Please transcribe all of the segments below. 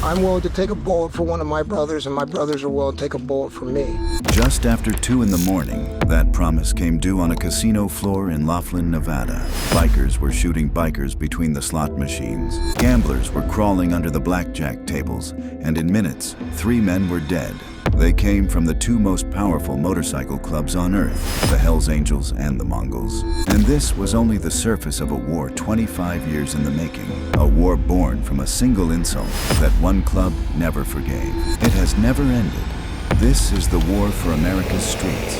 I'm willing to take a bullet for one of my brothers, and my brothers are willing to take a bullet for me. Just after 2 in the morning, that promise came due on a casino floor in Laughlin, Nevada. Bikers were shooting bikers between the slot machines. Gamblers were crawling under the blackjack tables, and in minutes, 3 men were dead. They came from the 2 most powerful motorcycle clubs on Earth, the Hells Angels and the Mongols. And this was only the surface of a war 25 years in the making. A war born from a single insult that one club never forgave. It has never ended. This is the war for America's streets.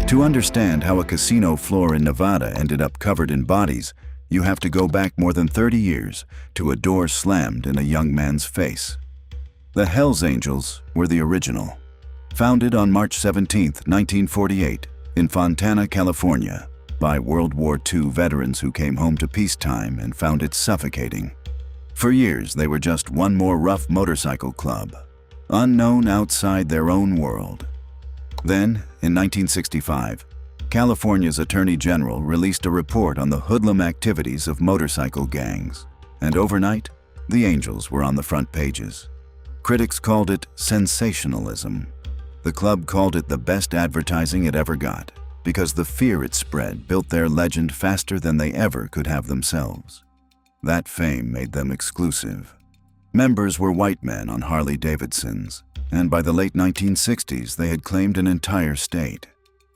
To understand how a casino floor in Nevada ended up covered in bodies, you have to go back more than 30 years to a door slammed in a young man's face. The Hells Angels were the original. Founded on March 17, 1948, in Fontana, California, by World War II veterans who came home to peacetime and found it suffocating. For years, they were just one more rough motorcycle club, unknown outside their own world. Then, in 1965, California's Attorney General released a report on the hoodlum activities of motorcycle gangs, and overnight, the Angels were on the front pages. Critics called it sensationalism. The club called it the best advertising it ever got, because the fear it spread built their legend faster than they ever could have themselves. That fame made them exclusive. Members were white men on Harley-Davidsons, and by the late 1960s they had claimed an entire state.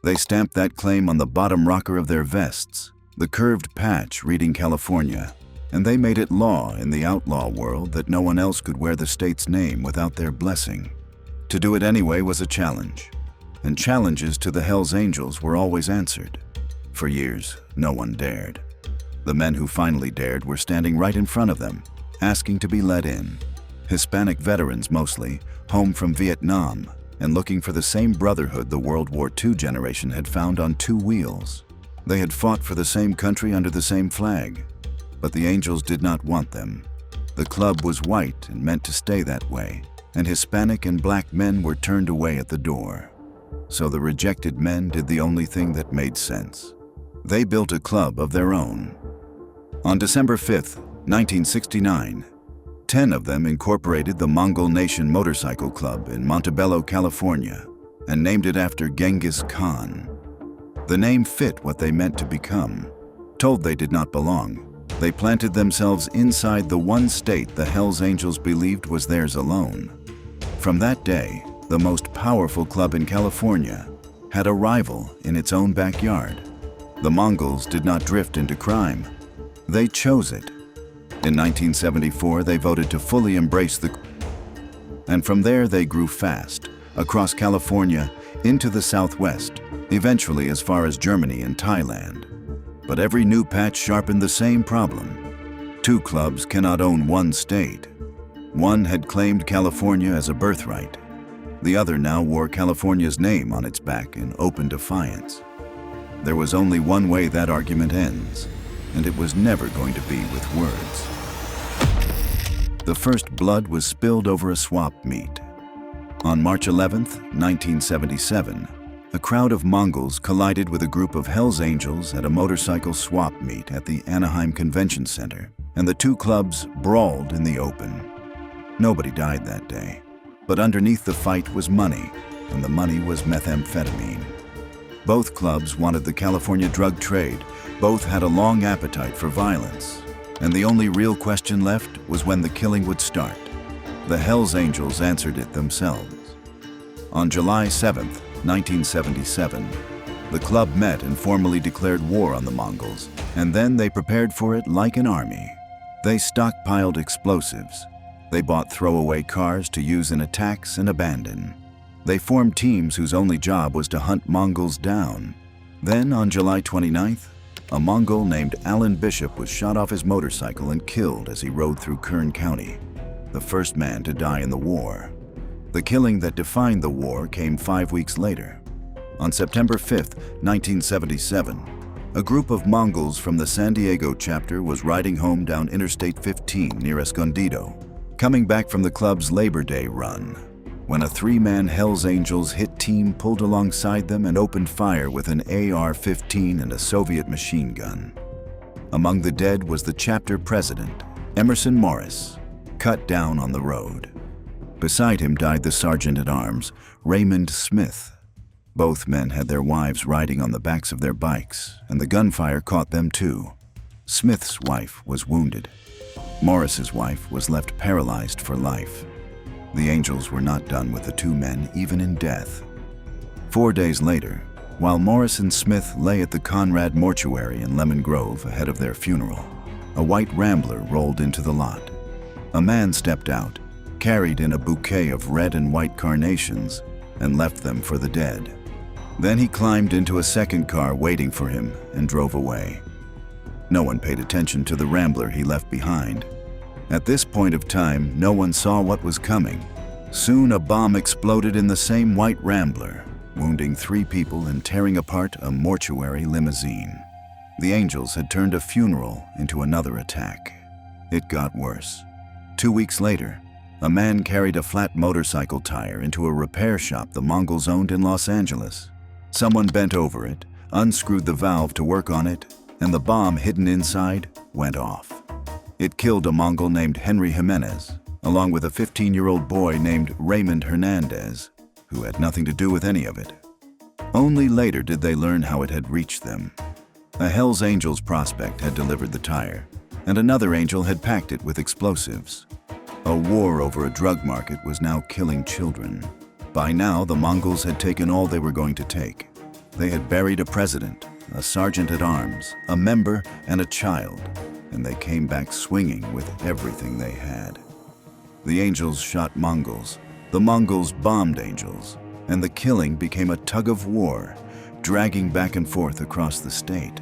They stamped that claim on the bottom rocker of their vests, the curved patch reading California, and they made it law in the outlaw world that no one else could wear the state's name without their blessing. To do it anyway was a challenge, and challenges to the Hells Angels were always answered. For years, no one dared. The men who finally dared were standing right in front of them, asking to be let in. Hispanic veterans mostly, home from Vietnam, and looking for the same brotherhood the World War II generation had found on 2 wheels. They had fought for the same country under the same flag. But the Angels did not want them. The club was white and meant to stay that way, and Hispanic and black men were turned away at the door. So the rejected men did the only thing that made sense. They built a club of their own. On December 5, 1969, 10 of them incorporated the Mongol Motorcycle Club in Montebello, California, and named it after Genghis Khan. The name fit what they meant to become. Told they did not belong, they planted themselves inside the one state the Hells Angels believed was theirs alone. From that day, the most powerful club in California had a rival in its own backyard. The Mongols did not drift into crime. They chose it. In 1974, they voted to fully embrace and from there they grew fast, across California, into the Southwest, eventually as far as Germany and Thailand. But every new patch sharpened the same problem. 2 clubs cannot own one state. One had claimed California as a birthright. The other now wore California's name on its back in open defiance. There was only one way that argument ends, and it was never going to be with words. The first blood was spilled over a swap meet. On March 11, 1977, a crowd of Mongols collided with a group of Hells Angels at a motorcycle swap meet at the Anaheim Convention Center, and the 2 clubs brawled in the open. Nobody died that day, but underneath the fight was money, and the money was methamphetamine. Both clubs wanted the California drug trade, both had a long appetite for violence, and the only real question left was when the killing would start. The Hells Angels answered it themselves. On July 7th, 1977, the club met and formally declared war on the Mongols, and then they prepared for it like an army. They stockpiled explosives. They bought throwaway cars to use in attacks and abandon. They formed teams whose only job was to hunt Mongols down. Then, on July 29th, a Mongol named Alan Bishop was shot off his motorcycle and killed as he rode through Kern County, the first man to die in the war. The killing that defined the war came 5 weeks later. On September 5, 1977, a group of Mongols from the San Diego chapter was riding home down Interstate 15 near Escondido, coming back from the club's Labor Day run, when a 3-man Hells Angels hit team pulled alongside them and opened fire with an AR-15 and a Soviet machine gun. Among the dead was the chapter president, Emerson Morris, cut down on the road. Beside him died the sergeant-at-arms, Raymond Smith. Both men had their wives riding on the backs of their bikes, and the gunfire caught them too. Smith's wife was wounded. Morris's wife was left paralyzed for life. The Angels were not done with the two men, even in death. 4 days later, while Morris and Smith lay at the Conrad mortuary in Lemon Grove ahead of their funeral, a white Rambler rolled into the lot. A man stepped out, carried in a bouquet of red and white carnations, and left them for the dead. Then he climbed into a second car waiting for him and drove away. No one paid attention to the Rambler he left behind. At this point of time, no one saw what was coming. Soon a bomb exploded in the same white Rambler, wounding 3 people and tearing apart a mortuary limousine. The Angels had turned a funeral into another attack. It got worse. 2 weeks later, a man carried a flat motorcycle tire into a repair shop the Mongols owned in Los Angeles. Someone bent over it, unscrewed the valve to work on it, and the bomb hidden inside went off. It killed a Mongol named Henry Jimenez, along with a 15-year-old boy named Raymond Hernandez, who had nothing to do with any of it. Only later did they learn how it had reached them. A Hells Angels prospect had delivered the tire, and another angel had packed it with explosives. A war over a drug market was now killing children. By now, the Mongols had taken all they were going to take. They had buried a president, a sergeant-at-arms, a member, and a child, and they came back swinging with everything they had. The Angels shot Mongols, the Mongols bombed Angels, and the killing became a tug-of-war, dragging back and forth across the state.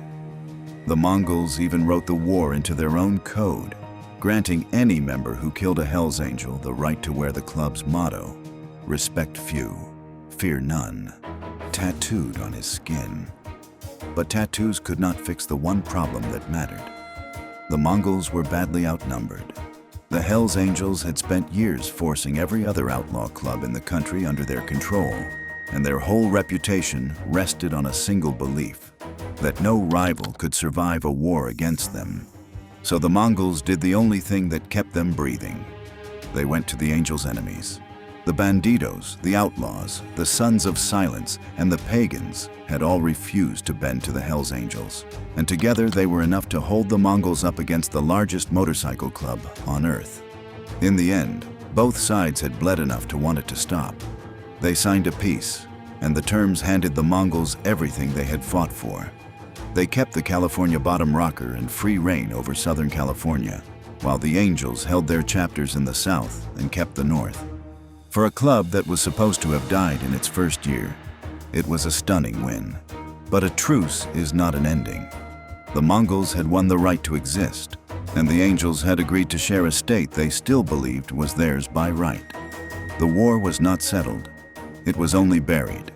The Mongols even wrote the war into their own code, granting any member who killed a Hells Angel the right to wear the club's motto, "Respect few, fear none," tattooed on his skin. But tattoos could not fix the one problem that mattered. The Mongols were badly outnumbered. The Hells Angels had spent years forcing every other outlaw club in the country under their control, and their whole reputation rested on a single belief, that no rival could survive a war against them. So the Mongols did the only thing that kept them breathing. They went to the Angels' enemies. The Bandidos, the Outlaws, the Sons of Silence, and the Pagans had all refused to bend to the Hells Angels, and together they were enough to hold the Mongols up against the largest motorcycle club on Earth. In the end, both sides had bled enough to want it to stop. They signed a peace, and the terms handed the Mongols everything they had fought for. They kept the California bottom rocker and free reign over Southern California, while the Angels held their chapters in the South and kept the North. For a club that was supposed to have died in its first year, it was a stunning win. But a truce is not an ending. The Mongols had won the right to exist, and the Angels had agreed to share a state they still believed was theirs by right. The war was not settled. It was only buried.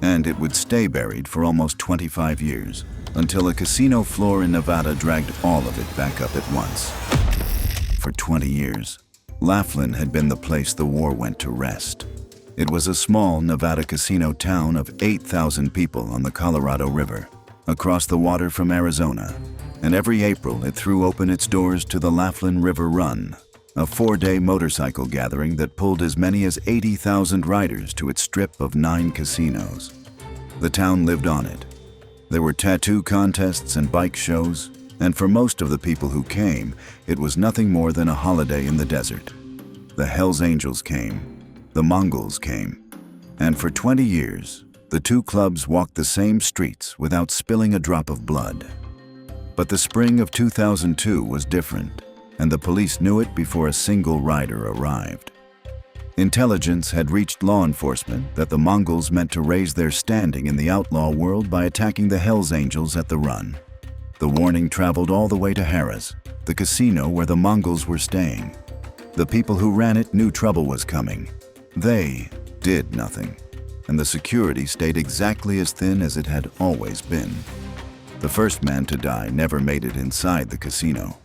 And it would stay buried for almost 25 years, until a casino floor in Nevada dragged all of it back up at once. For 20 years, Laughlin had been the place the war went to rest. It was a small Nevada casino town of 8,000 people on the Colorado River, across the water from Arizona, and every April it threw open its doors to the Laughlin River Run, a 4-day motorcycle gathering that pulled as many as 80,000 riders to its strip of 9 casinos. The town lived on it. There were tattoo contests and bike shows, and for most of the people who came, it was nothing more than a holiday in the desert. The Hells Angels came, the Mongols came, and for 20 years, the two clubs walked the same streets without spilling a drop of blood. But the spring of 2002 was different, and the police knew it before a single rider arrived. Intelligence had reached law enforcement that the Mongols meant to raise their standing in the outlaw world by attacking the Hells Angels at the Run. The warning traveled all the way to Harrah's, the casino where the Mongols were staying. The people who ran it knew trouble was coming. They did nothing, and the security stayed exactly as thin as it had always been. The first man to die never made it inside the casino.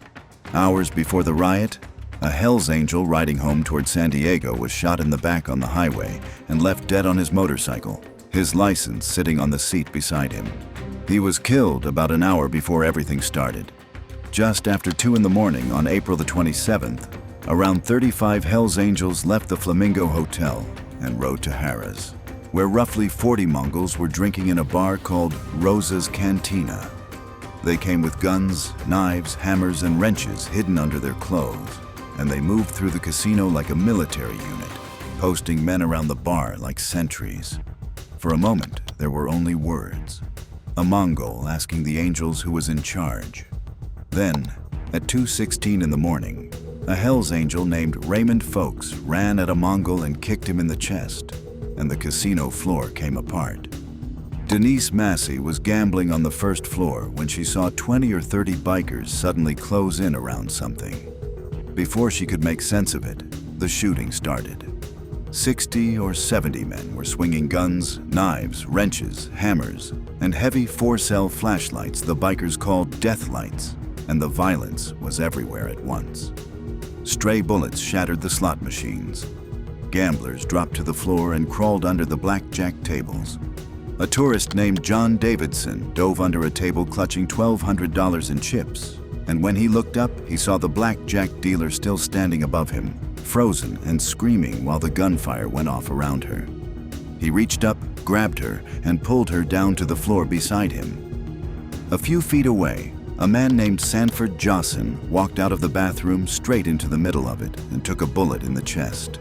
Hours before the riot, a Hells Angel riding home toward San Diego was shot in the back on the highway and left dead on his motorcycle, his license sitting on the seat beside him. He was killed about an hour before everything started. Just after 2 in the morning on April the 27th, around 35 Hells Angels left the Flamingo Hotel and rode to Harrah's, where roughly 40 Mongols were drinking in a bar called Rosa's Cantina. They came with guns, knives, hammers, and wrenches hidden under their clothes, and they moved through the casino like a military unit, posting men around the bar like sentries. For a moment, there were only words. A Mongol asking the Angels who was in charge. Then, at 2:16 in the morning, a Hells Angel named Raymond Folks ran at a Mongol and kicked him in the chest, and the casino floor came apart. Denise Massey was gambling on the first floor when she saw 20 or 30 bikers suddenly close in around something. Before she could make sense of it, the shooting started. 60 or 70 men were swinging guns, knives, wrenches, hammers, and heavy 4-cell flashlights the bikers called death lights, and the violence was everywhere at once. Stray bullets shattered the slot machines. Gamblers dropped to the floor and crawled under the blackjack tables. A tourist named John Davidson dove under a table clutching $1,200 in chips, and when he looked up, he saw the blackjack dealer still standing above him, frozen and screaming while the gunfire went off around her. He reached up, grabbed her, and pulled her down to the floor beside him. A few feet away, a man named Sanford Jossin walked out of the bathroom straight into the middle of it and took a bullet in the chest.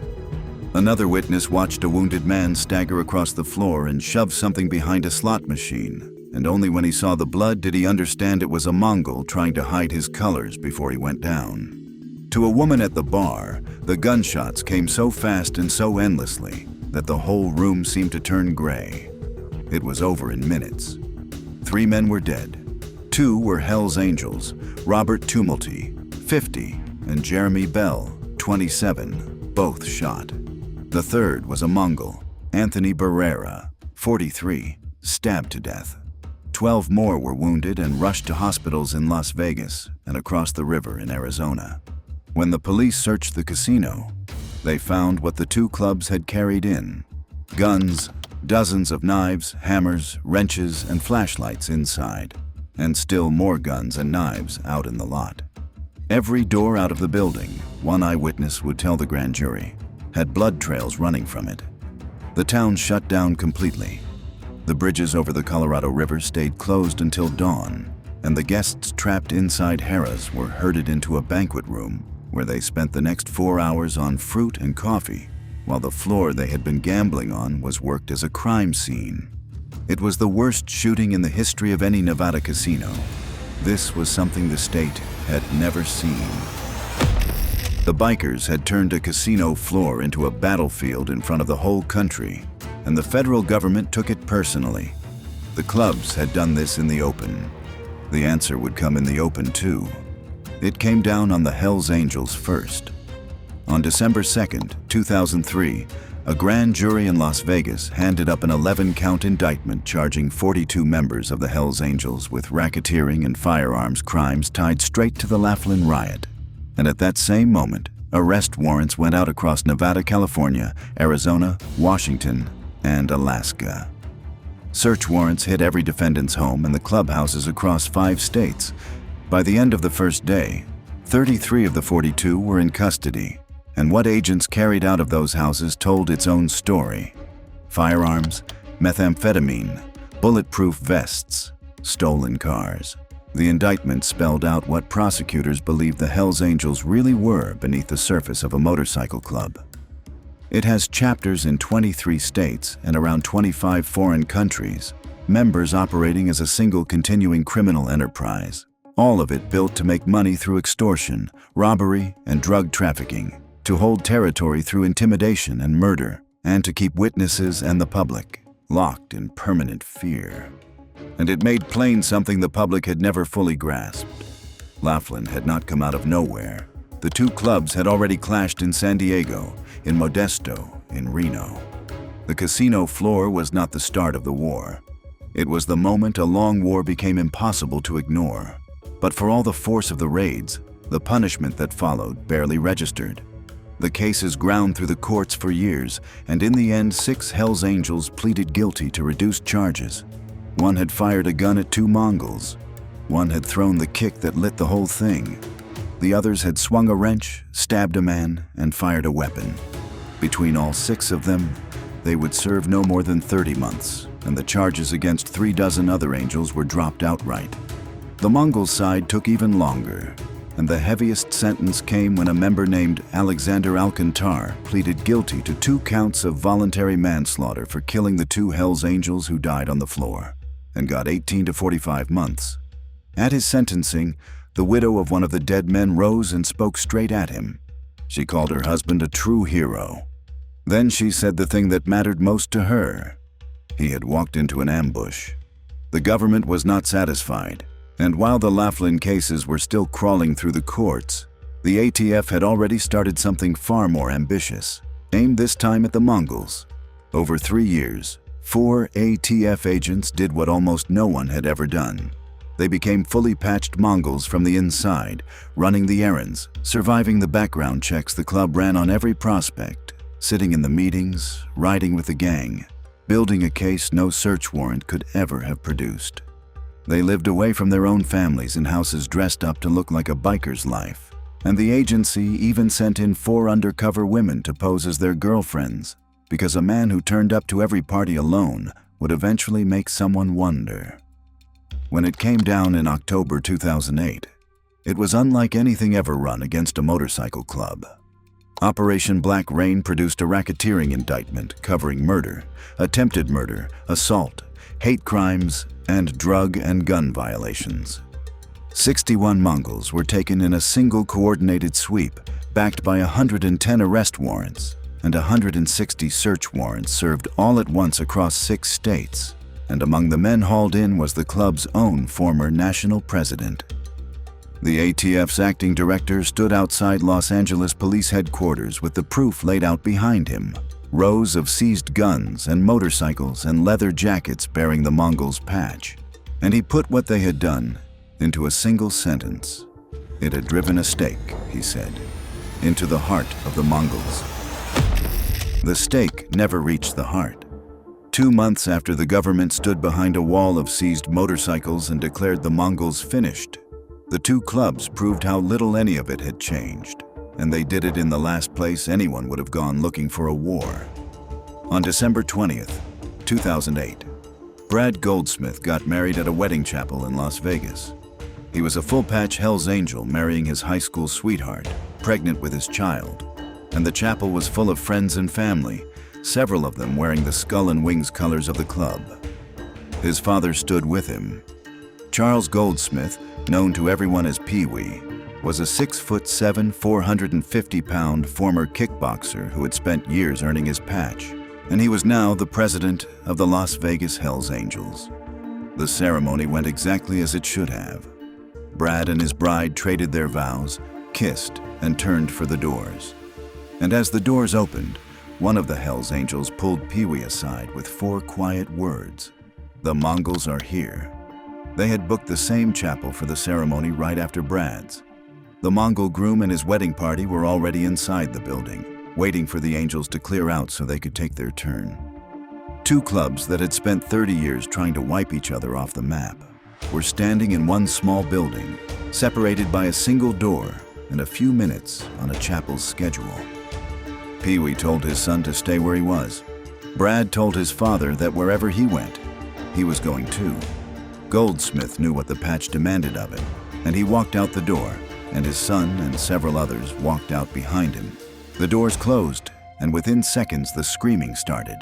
Another witness watched a wounded man stagger across the floor and shove something behind a slot machine, and only when he saw the blood did he understand it was a Mongol trying to hide his colors before he went down. To a woman at the bar, the gunshots came so fast and so endlessly that the whole room seemed to turn gray. It was over in minutes. 3 men were dead. 2 were Hells Angels, Robert Tumulty, 50, and Jeremy Bell, 27, both shot. The third was a Mongol, Anthony Barrera, 43, stabbed to death. 12 more were wounded and rushed to hospitals in Las Vegas and across the river in Arizona. When the police searched the casino, they found what the 2 clubs had carried in: guns, dozens of knives, hammers, wrenches, and flashlights inside, and still more guns and knives out in the lot. Every door out of the building, one eyewitness would tell the grand jury, had blood trails running from it. The town shut down completely. The bridges over the Colorado River stayed closed until dawn, and the guests trapped inside Harrah's were herded into a banquet room where they spent the next 4 hours on fruit and coffee, while the floor they had been gambling on was worked as a crime scene. It was the worst shooting in the history of any Nevada casino. This was something the state had never seen. The bikers had turned a casino floor into a battlefield in front of the whole country, and the federal government took it personally. The clubs had done this in the open. The answer would come in the open too. It came down on the Hells Angels first. On December 2nd, 2003, a grand jury in Las Vegas handed up an 11-count indictment charging 42 members of the Hells Angels with racketeering and firearms crimes tied straight to the Laughlin riot. And at that same moment, arrest warrants went out across Nevada, California, Arizona, Washington, and Alaska. Search warrants hit every defendant's home and the clubhouses across 5 states. By the end of the first day, 33 of the 42 were in custody, and what agents carried out of those houses told its own story. Firearms, methamphetamine, bulletproof vests, stolen cars. The indictment spelled out what prosecutors believed the Hells Angels really were beneath the surface of a motorcycle club. It has chapters in 23 states and around 25 foreign countries, members operating as a single continuing criminal enterprise, all of it built to make money through extortion, robbery, and drug trafficking, to hold territory through intimidation and murder, and to keep witnesses and the public locked in permanent fear. And it made plain something the public had never fully grasped. Laughlin had not come out of nowhere. The 2 clubs had already clashed in San Diego, in Modesto, in Reno. The casino floor was not the start of the war. It was the moment a long war became impossible to ignore. But for all the force of the raids, the punishment that followed barely registered. The cases ground through the courts for years, and in the end 6 Hells Angels pleaded guilty to reduced charges. One had fired a gun at 2 Mongols. One had thrown the kick that lit the whole thing. The others had swung a wrench, stabbed a man, and fired a weapon. Between all 6 of them, they would serve no more than 30 months, and the charges against 3 dozen other angels were dropped outright. The Mongols' side took even longer, and the heaviest sentence came when a member named Alexander Alcantar pleaded guilty to 2 counts of voluntary manslaughter for killing the 2 Hells Angels who died on the floor, and got 18 to 45 months. At his sentencing, the widow of one of the dead men rose and spoke straight at him. She called her husband a true hero. Then she said the thing that mattered most to her. He had walked into an ambush. The government was not satisfied, and while the Laughlin cases were still crawling through the courts, the ATF had already started something far more ambitious, aimed this time at the Mongols. Over 3 years, 4 ATF agents did what almost no one had ever done. They became fully patched Mongols from the inside, running the errands, surviving the background checks the club ran on every prospect, sitting in the meetings, riding with the gang, building a case no search warrant could ever have produced. They lived away from their own families in houses dressed up to look like a biker's life, and the agency even sent in 4 undercover women to pose as their girlfriends, because a man who turned up to every party alone would eventually make someone wonder. When it came down in October 2008, it was unlike anything ever run against a motorcycle club. Operation Black Rain produced a racketeering indictment covering murder, attempted murder, assault, hate crimes, and drug and gun violations. 61 Mongols were taken in a single coordinated sweep, backed by 110 arrest warrants and 160 search warrants served all at once across 6 states. And among the men hauled in was the club's own former national president. The ATF's acting director stood outside Los Angeles police headquarters with the proof laid out behind him. Rows of seized guns and motorcycles and leather jackets bearing the Mongols' patch. And he put what they had done into a single sentence. It had driven a stake, he said, into the heart of the Mongols. The stake never reached the heart. 2 months after the government stood behind a wall of seized motorcycles and declared the Mongols finished, the 2 clubs proved how little any of it had changed, and they did it in the last place anyone would have gone looking for a war. On December 20th, 2008, Brad Goldsmith got married at a wedding chapel in Las Vegas. He was a full-patch Hells Angel marrying his high school sweetheart, pregnant with his child, and the chapel was full of friends and family, several of them wearing the skull and wings colors of the club. His father stood with him. Charles Goldsmith, known to everyone as Pee-wee, was a 6'7", 450-pound former kickboxer who had spent years earning his patch, and he was now the president of the Las Vegas Hells Angels. The ceremony went exactly as it should have. Brad and his bride traded their vows, kissed, and turned for the doors. And as the doors opened, one of the Hells Angels pulled Pee-wee aside with 4 quiet words. The Mongols are here. They had booked the same chapel for the ceremony right after Brad's. The Mongol groom and his wedding party were already inside the building, waiting for the Angels to clear out so they could take their turn. 2 clubs that had spent 30 years trying to wipe each other off the map were standing in one small building, separated by a single door and a few minutes on a chapel's schedule. Pee-wee told his son to stay where he was. Brad told his father that wherever he went, he was going too. Goldsmith knew what the patch demanded of him, and he walked out the door, and his son and several others walked out behind him. The doors closed, and within seconds the screaming started.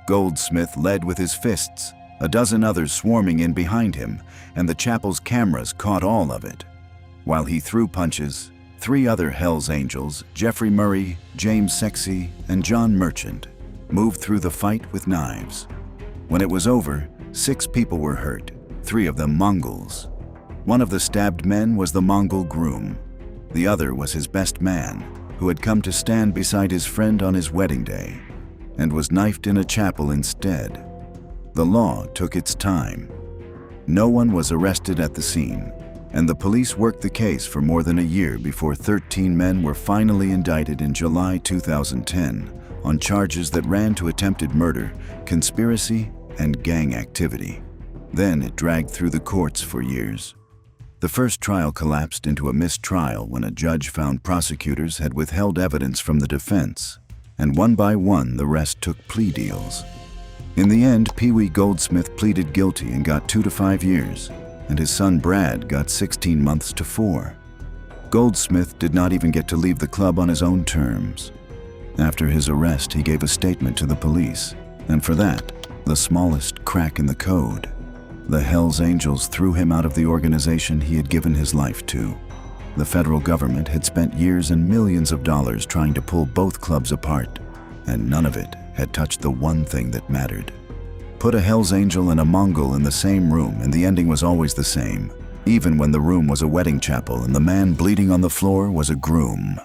Goldsmith led with his fists, a dozen others swarming in behind him, and the chapel's cameras caught all of it. While he threw punches, 3 other Hells Angels, Jeffrey Murray, James Sexy, and John Merchant, moved through the fight with knives. When it was over, 6 people were hurt, 3 of them Mongols. One of the stabbed men was the Mongol groom. The other was his best man, who had come to stand beside his friend on his wedding day, and was knifed in a chapel instead. The law took its time. No one was arrested at the scene, and the police worked the case for more than a year before 13 men were finally indicted in July 2010 on charges that ran to attempted murder, conspiracy, and gang activity. Then it dragged through the courts for years. The first trial collapsed into a mistrial when a judge found prosecutors had withheld evidence from the defense, and one by one the rest took plea deals. In the end, Pee Wee Goldsmith pleaded guilty and got 2 to 5 years, and his son Brad got 16 months to 4. Goldsmith did not even get to leave the club on his own terms. After his arrest, he gave a statement to the police, and for that, the smallest crack in the code, the Hells Angels threw him out of the organization he had given his life to. The federal government had spent years and millions of dollars trying to pull both clubs apart, and none of it had touched the one thing that mattered. Put a Hells Angel and a Mongol in the same room and the ending was always the same, even when the room was a wedding chapel and the man bleeding on the floor was a groom.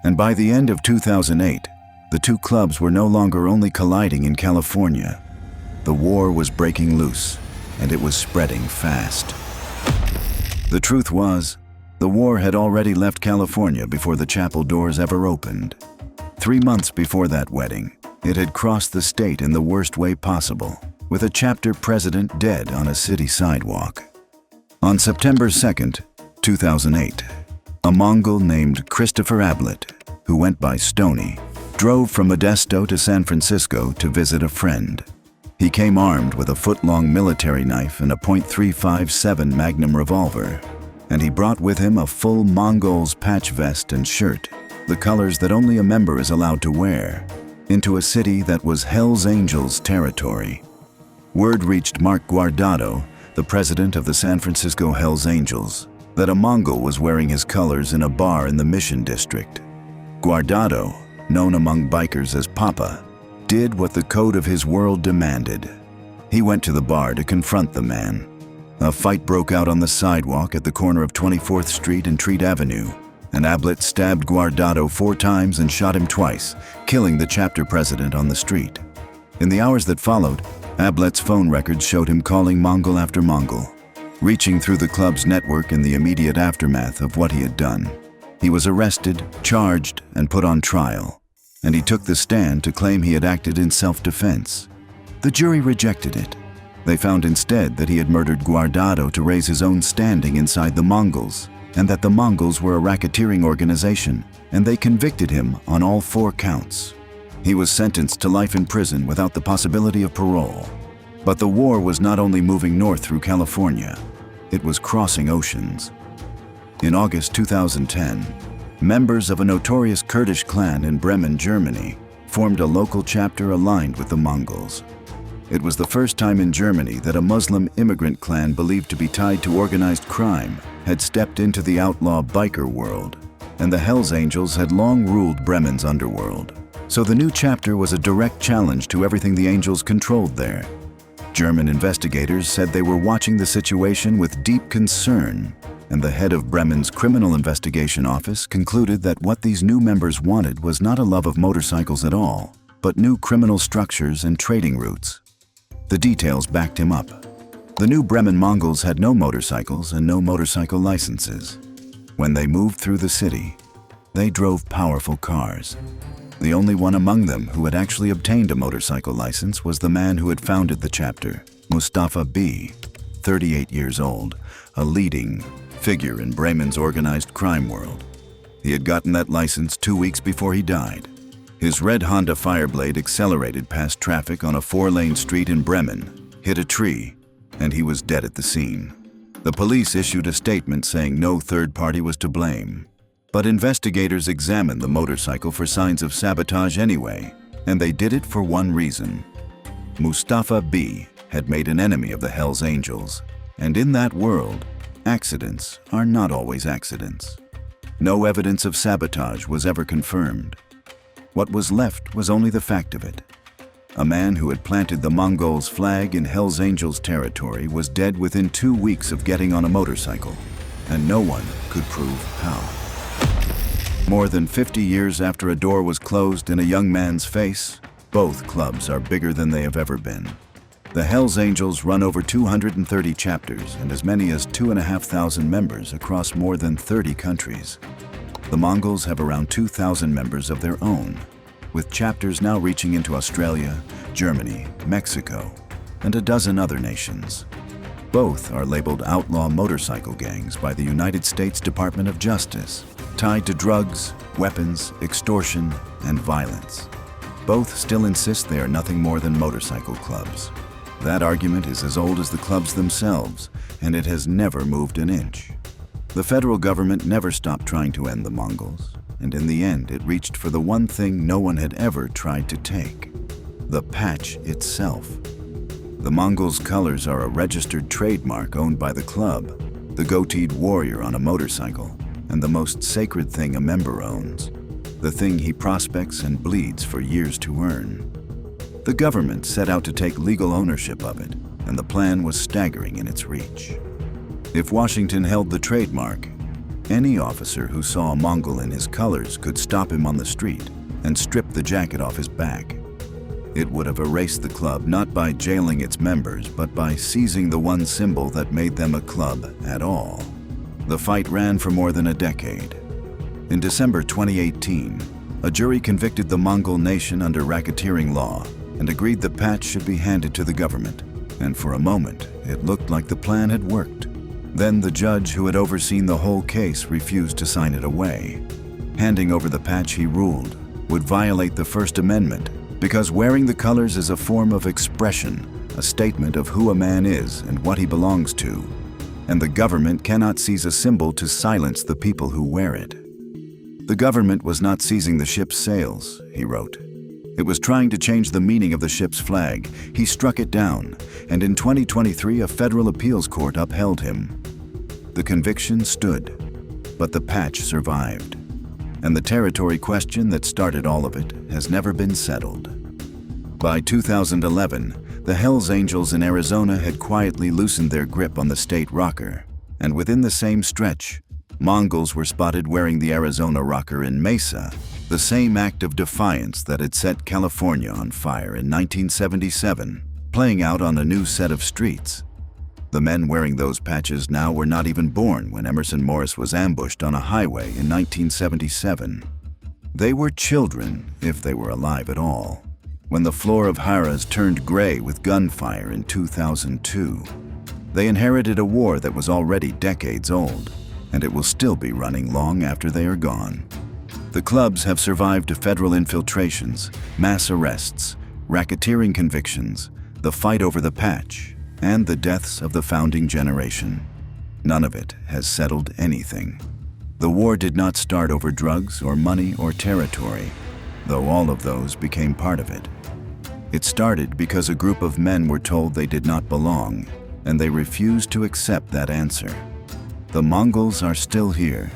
And by the end of 2008, the two clubs were no longer only colliding in California. The war was breaking loose, and it was spreading fast. The truth was, the war had already left California before the chapel doors ever opened. 3 months before that wedding, it had crossed the state in the worst way possible, with a chapter president dead on a city sidewalk. On September 2nd, 2008, a Mongol named Christopher Ablett, who went by Stony, drove from Modesto to San Francisco to visit a friend. He came armed with a foot-long military knife and a .357 Magnum revolver, and he brought with him a full Mongols patch vest and shirt, the colors that only a member is allowed to wear, into a city that was Hells Angels territory. Word reached Mark Guardado, the president of the San Francisco Hells Angels, that a Mongol was wearing his colors in a bar in the Mission District. Guardado, known among bikers as Papa, did what the code of his world demanded. He went to the bar to confront the man. A fight broke out on the sidewalk at the corner of 24th Street and Treat Avenue, and Ablett stabbed Guardado 4 times and shot him twice, killing the chapter president on the street. In the hours that followed, Ablett's phone records showed him calling Mongol after Mongol, reaching through the club's network in the immediate aftermath of what he had done. He was arrested, charged, and put on trial, and he took the stand to claim he had acted in self-defense. The jury rejected it. They found instead that he had murdered Guardado to raise his own standing inside the Mongols, and that the Mongols were a racketeering organization, and they convicted him on all 4 counts. He was sentenced to life in prison without the possibility of parole. But the war was not only moving north through California, it was crossing oceans. In August 2010, members of a notorious Kurdish clan in Bremen, Germany, formed a local chapter aligned with the Mongols. It was the first time in Germany that a Muslim immigrant clan believed to be tied to organized crime had stepped into the outlaw biker world, and the Hells Angels had long ruled Bremen's underworld. So the new chapter was a direct challenge to everything the Angels controlled there. German investigators said they were watching the situation with deep concern, and the head of Bremen's Criminal Investigation Office concluded that what these new members wanted was not a love of motorcycles at all, but new criminal structures and trading routes. The details backed him up. The new Bremen Mongols had no motorcycles and no motorcycle licenses. When they moved through the city, they drove powerful cars. The only one among them who had actually obtained a motorcycle license was the man who had founded the chapter, Mustafa B., 38 years old, a leading figure in Bremen's organized crime world. He had gotten that license 2 weeks before he died. His red Honda Fireblade accelerated past traffic on a 4-lane street in Bremen, hit a tree, and he was dead at the scene. The police issued a statement saying no third party was to blame. But investigators examined the motorcycle for signs of sabotage anyway, and they did it for one reason. Mustafa B. had made an enemy of the Hells Angels, and in that world, accidents are not always accidents. No evidence of sabotage was ever confirmed. What was left was only the fact of it. A man who had planted the Mongols' flag in Hells Angels territory was dead within 2 weeks of getting on a motorcycle, and no one could prove how. More than 50 years after a door was closed in a young man's face, both clubs are bigger than they have ever been. The Hells Angels run over 230 chapters and as many as 2,500 members across more than 30 countries. The Mongols have around 2,000 members of their own, with chapters now reaching into Australia, Germany, Mexico, and a dozen other nations. Both are labeled outlaw motorcycle gangs by the United States Department of Justice, tied to drugs, weapons, extortion, and violence. Both still insist they are nothing more than motorcycle clubs. That argument is as old as the clubs themselves, and it has never moved an inch. The federal government never stopped trying to end the Mongols, and in the end it reached for the one thing no one had ever tried to take: the patch itself. The Mongols' colors are a registered trademark owned by the club, the goateed warrior on a motorcycle, and the most sacred thing a member owns, the thing he prospects and bleeds for years to earn. The government set out to take legal ownership of it, and the plan was staggering in its reach. If Washington held the trademark, any officer who saw a Mongol in his colors could stop him on the street and strip the jacket off his back. It would have erased the club not by jailing its members, but by seizing the one symbol that made them a club at all. The fight ran for more than a decade. In December 2018, a jury convicted the Mongol nation under racketeering law and agreed the patch should be handed to the government. And for a moment, it looked like the plan had worked. Then the judge who had overseen the whole case refused to sign it away. Handing over the patch, he ruled, would violate the First Amendment because wearing the colors is a form of expression, a statement of who a man is and what he belongs to. And the government cannot seize a symbol to silence the people who wear it. The government was not seizing the ship's sails, he wrote. It was trying to change the meaning of the ship's flag. He struck it down, and in 2023 a federal appeals court upheld him. The conviction stood, but the patch survived. And the territory question that started all of it has never been settled. By 2011, the Hells Angels in Arizona had quietly loosened their grip on the state rocker, and within the same stretch, Mongols were spotted wearing the Arizona rocker in Mesa, the same act of defiance that had set California on fire in 1977, playing out on a new set of streets. The men wearing those patches now were not even born when Emerson Morris was ambushed on a highway in 1977. They were children, if they were alive at all, when the floor of Harrah's turned gray with gunfire in 2002. They inherited a war that was already decades old, and it will still be running long after they are gone. The clubs have survived federal infiltrations, mass arrests, racketeering convictions, the fight over the patch, and the deaths of the founding generation. None of it has settled anything. The war did not start over drugs or money or territory, though all of those became part of it. It started because a group of men were told they did not belong, and they refused to accept that answer. The Mongols are still here.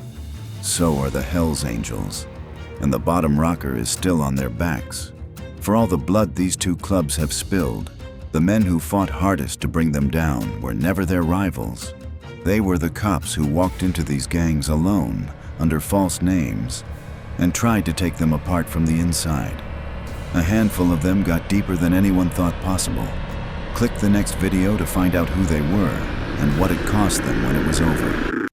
So are the Hells Angels, and the bottom rocker is still on their backs. For all the blood these two clubs have spilled, the men who fought hardest to bring them down were never their rivals. They were the cops who walked into these gangs alone, under false names, and tried to take them apart from the inside. A handful of them got deeper than anyone thought possible. Click the next video to find out who they were and what it cost them when it was over.